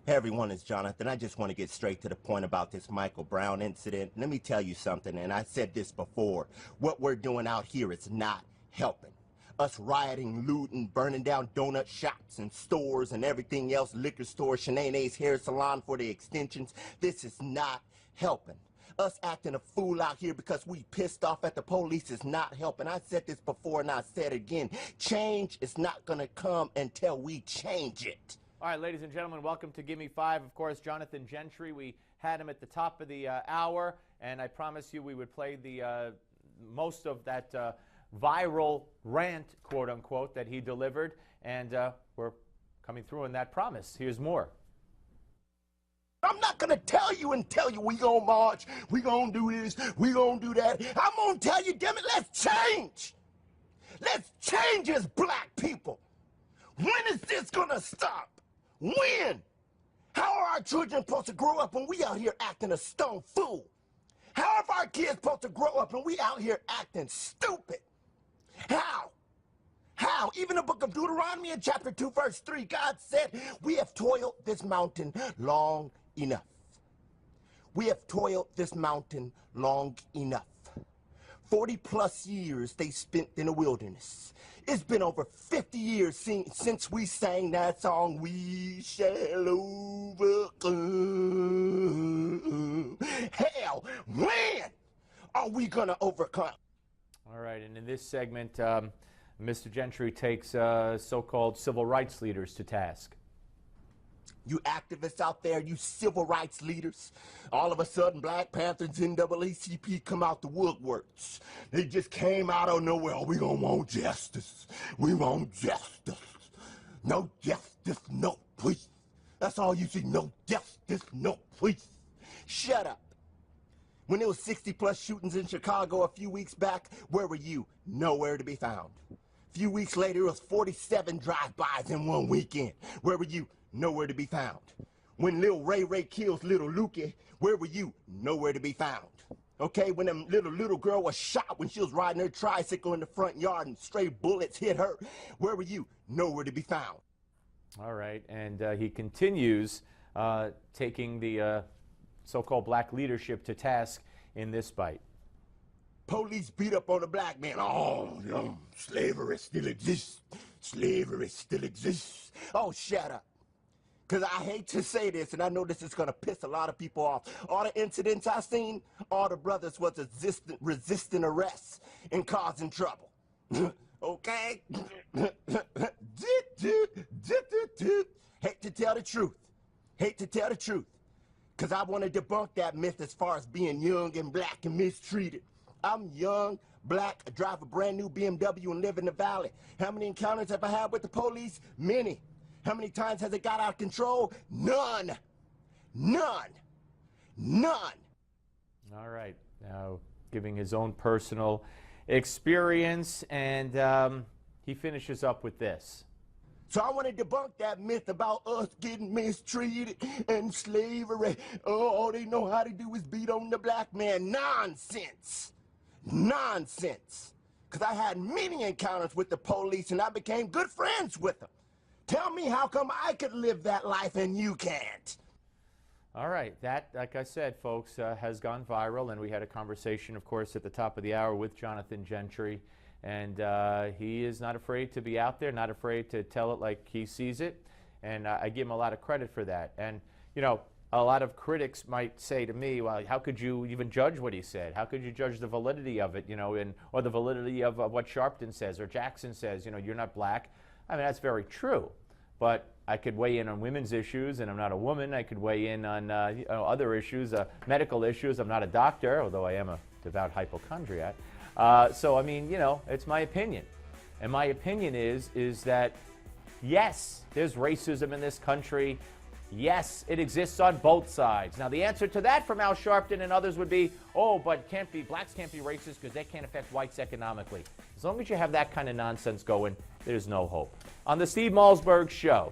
Hey everyone, it's Jonathan. I just want to get straight to the point about this Michael Brown incident. Let me tell you something, and I said this before. What we're doing out here is not helping. Us rioting, looting, burning down donut shops and stores and everything else, liquor store, Shanae's hair salon for the extensions, this is not helping. Us acting a fool out here because we pissed off at the police is not helping. I said this before and I said it again. Change is not going to come until we change it. All right, ladies and gentlemen, welcome to Give Me Five. Of course, Jonathan Gentry. We had him at the top of the hour, and I promised you we would play the most of that viral rant, quote unquote, that he delivered, and we're coming through on that promise. Here's more. I'm not going to tell you we going to march, we going to do this, we going to do that. I'm going to tell you, damn it, let's change. Let's change as black people. When is this going to stop? When? How are our children supposed to grow up when we out here acting a stone fool? How are our kids supposed to grow up when we out here acting stupid? How? How? Even the book of Deuteronomy in chapter 2, verse 3, God said, we have toiled this mountain long enough. We have toiled this mountain long enough. 40 plus years they spent in the wilderness. It's been over 50 years since we sang that song, We Shall Overcome. Hell, when are we gonna overcome? All right, and in this segment, Mr. Gentry takes so-called civil rights leaders to task. You activists out there, you civil rights leaders, all of a sudden Black Panthers, NAACP come out the woodworks. They just came out of nowhere. Oh, we gonna want justice. We want justice. No justice, no peace. That's all you see, no justice, no peace. Shut up. When there was 60 plus shootings in Chicago a few weeks back, where were you? Nowhere to be found. A few weeks later, it was 47 drive-bys in one weekend. Where were you? Nowhere to be found. When Lil Ray kills Little Lukey, where were you? Nowhere to be found. Okay, when them little girl was shot when she was riding her tricycle in the front yard and stray bullets hit her, where were you? Nowhere to be found. All right, and he continues taking the so-called black leadership to task in this bite. Police beat up on a black man. Oh, slavery still exists. Slavery still exists. Oh, shut up. Because I hate to say this, and I know this is going to piss a lot of people off. All the incidents I seen, all the brothers was resisting arrest and causing trouble. Okay? Hate to tell the truth. Hate to tell the truth. Because I want to debunk that myth as far as being young and black and mistreated. I'm young, black, I drive a brand new BMW and live in the valley. How many encounters have I had with the police? Many. How many times has it got out of control? None. None. None. All right. Now, giving his own personal experience, and he finishes up with this. So I want to debunk that myth about us getting mistreated and slavery. Oh, all they know how to do is beat on the black man. Nonsense. Nonsense. Because I had many encounters with the police, and I became good friends with them. Tell me how come I could live that life and you can't? All right. That, like I said, folks, has gone viral, and we had a conversation, of course, at the top of the hour with Jonathan Gentry, and he is not afraid to be out there, not afraid to tell it like he sees it, and I give him a lot of credit for that. And, you know, a lot of critics might say to me, well, how could you even judge what he said? How could you judge the validity of it, you know, or the validity of what Sharpton says or Jackson says, you know, you're not black? I mean, that's very true, but I could weigh in on women's issues, and I'm not a woman. I could weigh in on you know, other issues, medical issues. I'm not a doctor, although I am a devout hypochondriac. So, I mean, you know, it's my opinion. And my opinion is that, yes, there's racism in this country. Yes, it exists on both sides. Now, the answer to that from Al Sharpton and others would be, oh, but blacks can't be racist because they can't affect whites economically. As long as you have that kind of nonsense going, there's no hope. On the Steve Malzberg Show,